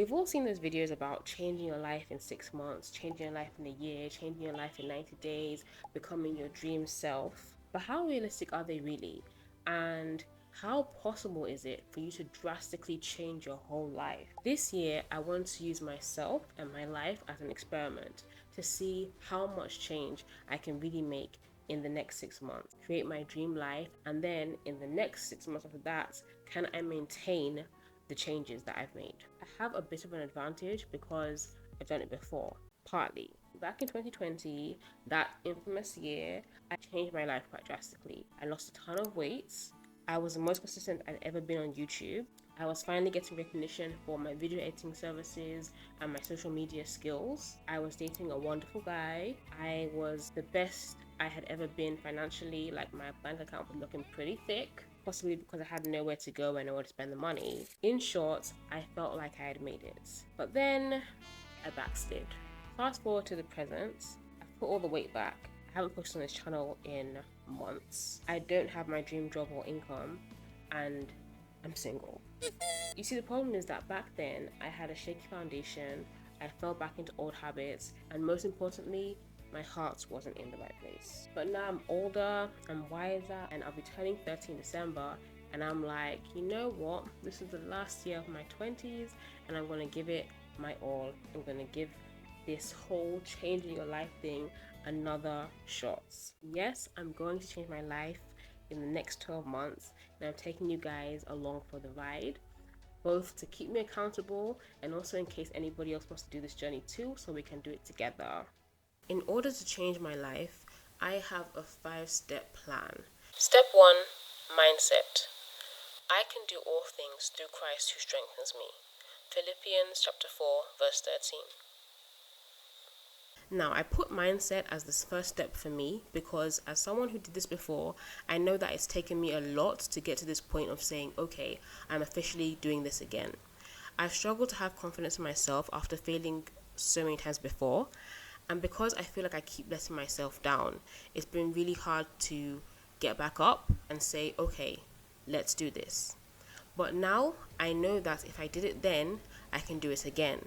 We've all seen those videos about changing your life in 6 months, changing your life in a year, changing your life in 90 days, becoming your dream self. But how realistic are they really? And how possible is it for you to drastically change your whole life? This year, I want to use myself and my life as an experiment to see how much change I can really make in the next 6 months, create my dream life, and then in the next 6 months after that, can I maintain the changes that I've made? I have a bit of an advantage because I've done it before, partly. Back in 2020, that infamous year, I changed my life quite drastically. I lost a ton of weight. I was the most consistent I'd ever been on YouTube. I was finally getting recognition for my video editing services and my social media skills. I was dating a wonderful guy. I was the best I had ever been financially. Like, my bank account was looking pretty thick, possibly because I had nowhere to go and nowhere to spend the money. In short, I felt like I had made it. But then I backslid. Fast forward to the present, I've put all the weight back. I haven't posted on this channel in months. I don't have my dream job or income, and I'm single. You see, the problem is that back then I had a shaky foundation, I fell back into old habits, and most importantly, my heart wasn't in the right place. But now I'm older, I'm wiser, and I'll be turning 30 in December, and I'm like, you know what? This is the last year of my 20s, and I'm gonna give it my all. I'm gonna give this whole changing your life thing another shot. Yes, I'm going to change my life in the next 12 months, and I'm taking you guys along for the ride, both to keep me accountable and also in case anybody else wants to do this journey too, so we can do it together. In order to change my life, I have a 5-step plan. Step 1, mindset. I can do all things through Christ who strengthens me. Philippians chapter 4, verse 13. Now, I put mindset as the first step for me because as someone who did this before, I know that it's taken me a lot to get to this point of saying, okay, I'm officially doing this again. I've struggled to have confidence in myself after failing so many times before, and because I feel like I keep letting myself down, it's been really hard to get back up and say, okay, let's do this. But now I know that if I did it then, I can do it again.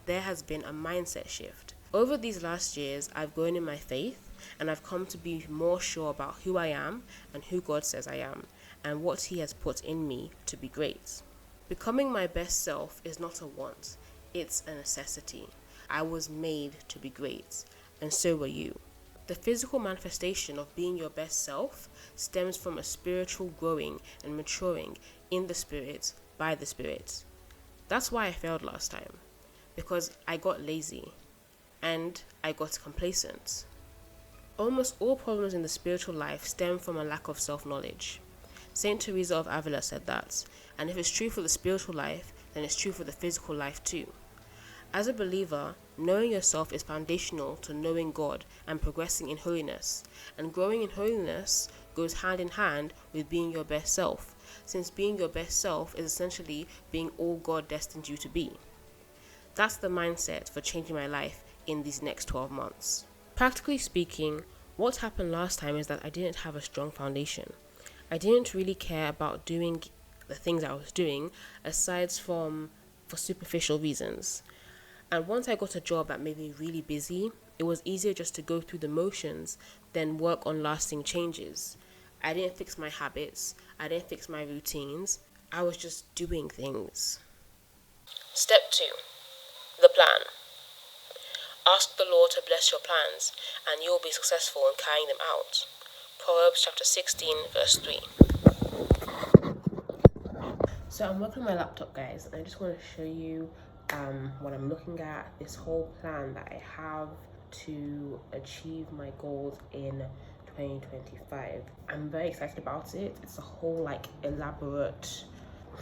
There has been a mindset shift. Over these last years, I've grown in my faith, and I've come to be more sure about who I am and who God says I am, and what He has put in me to be great. Becoming my best self is not a want, it's a necessity. I was made to be great, and so were you. The physical manifestation of being your best self stems from a spiritual growing and maturing in the Spirit, by the Spirit. That's why I failed last time, because I got lazy and I got complacent. Almost all problems in the spiritual life stem from a lack of self-knowledge. Saint Teresa of Avila said that, and if it's true for the spiritual life, then it's true for the physical life too. As a believer, knowing yourself is foundational to knowing God and progressing in holiness, and growing in holiness goes hand in hand with being your best self, since being your best self is essentially being all God destined you to be. That's the mindset for changing my life in these next 12 months. Practically speaking, what happened last time is that I didn't have a strong foundation. I didn't really care about doing the things I was doing aside from for superficial reasons. And once I got a job that made me really busy, it was easier just to go through the motions than work on lasting changes. I didn't fix my habits, I didn't fix my routines, I was just doing things. Step 2. The plan. Ask the Lord to bless your plans, and you will be successful in carrying them out. Proverbs chapter 16, verse 3. So I'm working on my laptop, guys, and I just want to show you what I'm looking at, this whole plan that I have to achieve my goals in 2025. I'm very excited about it. It's a whole elaborate,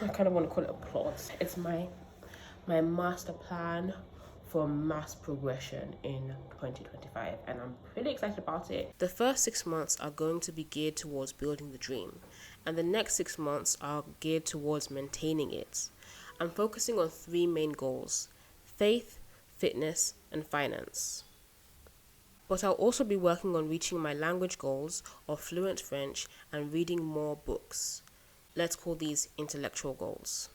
I kind of want to call it a plot. It's my master plan for mass progression in 2025, and I'm pretty excited about it. The first 6 months are going to be geared towards building the dream, and the next 6 months are geared towards maintaining it. I'm focusing on 3 main goals: faith, fitness, and finance. But I'll also be working on reaching my language goals of fluent French and reading more books. Let's call these intellectual goals.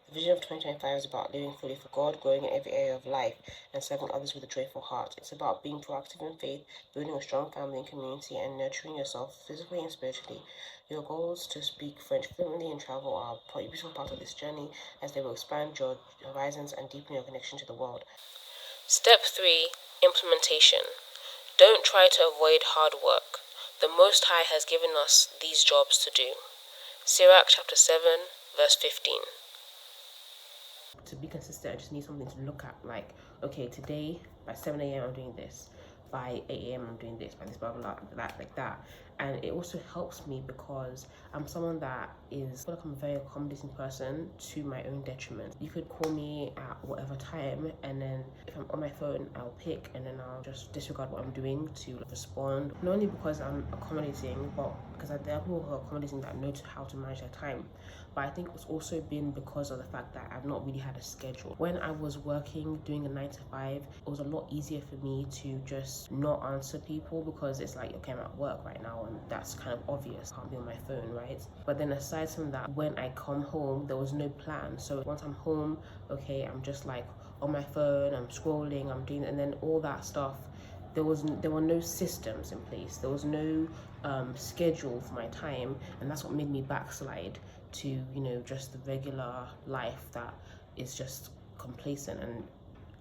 The vision of 2025 is about living fully for God, growing in every area of life, and serving others with a joyful heart. It's about being proactive in faith, building a strong family and community, and nurturing yourself physically and spiritually. Your goals to speak French fluently and travel are a beautiful part of this journey, as they will expand your horizons and deepen your connection to the world. Step 3. Implementation. Don't try to avoid hard work. The Most High has given us these jobs to do. Sirach chapter 7, verse 15. To be consistent, I just need something to look at. Like, okay, today by 7 a.m. I'm doing this. By 8 a.m. I'm doing this. By this, blah, blah, blah, that, like that. And it also helps me because I'm someone that is, I feel like I'm a very accommodating person to my own detriment. You could call me at whatever time, and then if I'm on my phone, I'll pick, and then I'll just disregard what I'm doing to respond. Not only because I'm accommodating, but because there are people who are accommodating that know how to manage their time. But I think it's also been because of the fact that I've not really had a schedule. When I was working, doing a 9 to 5, it was a lot easier for me to just not answer people because it's like, okay, I'm at work right now, and that's kind of obvious. I can't be on my phone, right? But then aside from that, when I come home, there was no plan. So once I'm home, okay, I'm just like on my phone, I'm scrolling, I'm doing, and then all that stuff. There were no systems in place. There was no schedule for my time, and that's what made me backslide to, you know, just the regular life that is just complacent and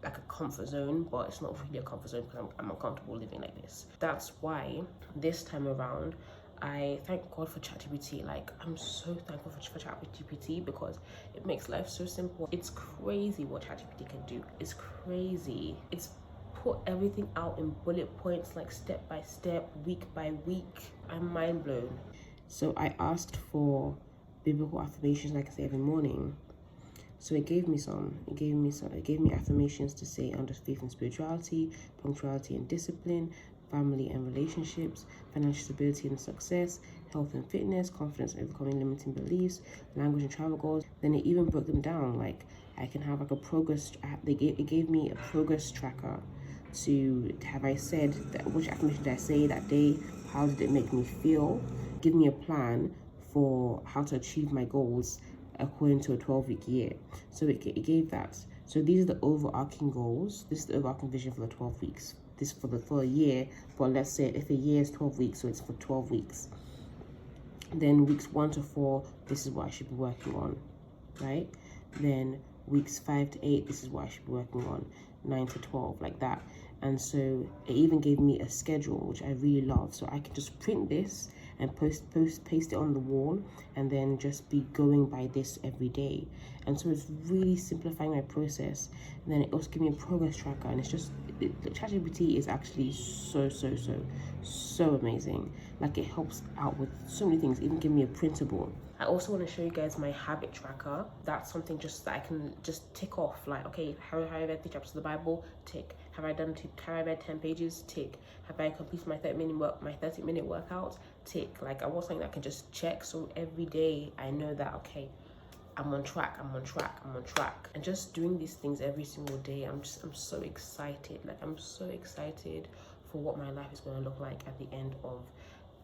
like a comfort zone, but it's not really a comfort zone because I'm uncomfortable living like this. That's why this time around I thank God for ChatGPT. Like, I'm so thankful for ChatGPT because it makes life so simple. It's crazy what ChatGPT can do. It's crazy. It's put everything out in bullet points, like step by step, week by week. I'm mind blown. So I asked for biblical affirmations, like I say, every morning. So it gave me some. It gave me affirmations to say under faith and spirituality, punctuality and discipline, family and relationships, financial stability and success, health and fitness, confidence and overcoming limiting beliefs, language and travel goals. Then it even broke them down. Like, I can have like a progress. It gave me a progress tracker to have I said that, which affirmation did I say that day, how did it make me feel, give me a plan for how to achieve my goals according to a 12-week year. So it gave that. So these are the overarching goals. This is the overarching vision for the 12 weeks. This for a year, but let's say if a year is 12 weeks, so it's for 12 weeks. Then weeks 1 to 4, this is what I should be working on, right? Then weeks 5 to 8, this is what I should be working on. 9 to 12, like that. And so it even gave me a schedule, which I really love. So I can just print this and paste it on the wall, and then just be going by this every day. And so it's really simplifying my process. And then it also gives me a progress tracker, and it's just ChatGPT is actually so amazing. Like, it helps out with so many things, even give me a printable. I also want to show you guys my habit tracker. That's something just that I can just tick off. Like, okay, have I read 3 chapters of the Bible? Tick. Have I read 10 pages? Tick. Have I completed my 30-minute workout? Tick. Like, I want something that I can just check. So every day I know that, okay, I'm on track. And just doing these things every single day, I'm so excited. Like, I'm so excited for what my life is going to look like at the end of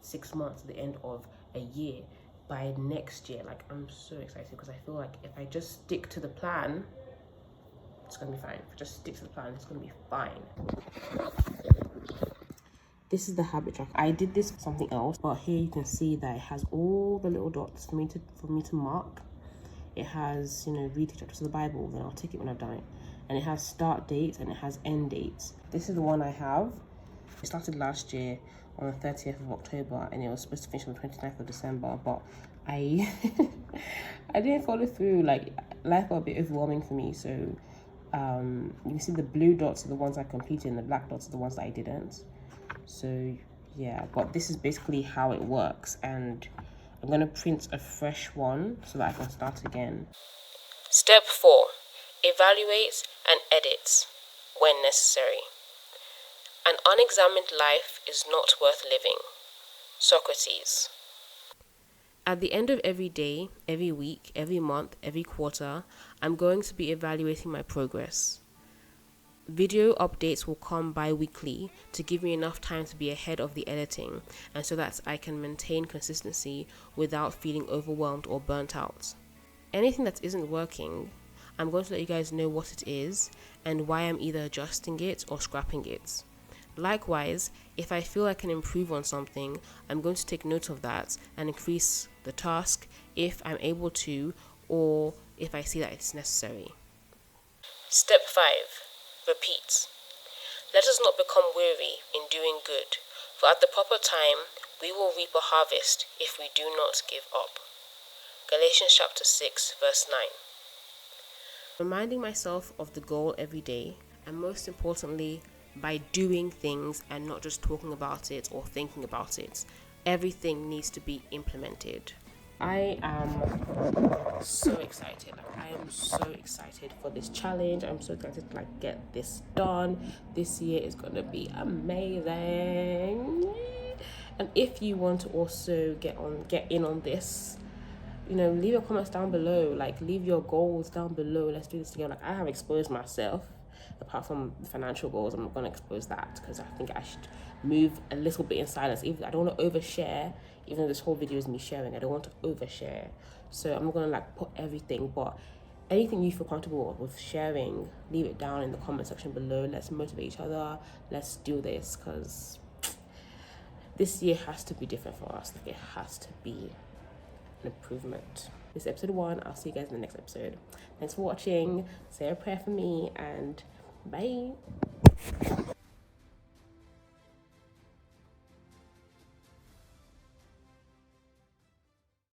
6 months, at the end of a year, by next year. Like, I'm so excited because I feel like if I just stick to the plan, it's gonna be fine. If I just stick to the plan, it's gonna be fine. This is the habit track. I did this for something else, but here you can see that it has all the little dots for me to mark. It has, you know, read 2 chapters of the Bible, then I'll tick it when I've done it. And it has start dates and it has end dates. This is the one I have. It started last year on the 30th of October, and it was supposed to finish on the 29th of December, but I I didn't follow through. Like, life got a bit overwhelming for me. So you can see the blue dots are the ones I completed and the black dots are the ones that I didn't. So yeah, but this is basically how it works, and I'm gonna print a fresh one so that I can start again. Step 4. Evaluate and edit when necessary. An unexamined life is not worth living. Socrates. At the end of every day, every week, every month, every quarter, I'm going to be evaluating my progress. Video updates will come bi-weekly to give me enough time to be ahead of the editing, and so that I can maintain consistency without feeling overwhelmed or burnt out. anything that isn't working, I'm going to let you guys know what it is and why I'm either adjusting it or scrapping it. Likewise, if I feel I can improve on something, I'm going to take note of that and increase the task if I'm able to, or if I see that it's necessary. Step 5. Repeat. Let us not become weary in doing good, for at the proper time we will reap a harvest if we do not give up. Galatians chapter 6 verse 9. Reminding myself of the goal every day, and most importantly, by doing things and not just talking about it or thinking about it. Everything needs to be implemented. I am so excited. I am so excited for this challenge. I'm so excited to get this done. This year is gonna be amazing. And if you want to also get in on this, leave your comments down below. Leave your goals down below. Let's do this together. I have exposed myself. Apart from the financial goals, I'm not going to expose that because I think I should move a little bit in silence. I don't want to overshare, even though this whole video is me sharing. I don't want to overshare. So I'm not going to put everything, but anything you feel comfortable with sharing, leave it down in the comment section below. Let's motivate each other. Let's do this because this year has to be different for us. It has to be an improvement. This is episode 1. I'll see you guys in the next episode. Thanks for watching. Say a prayer for me and bye.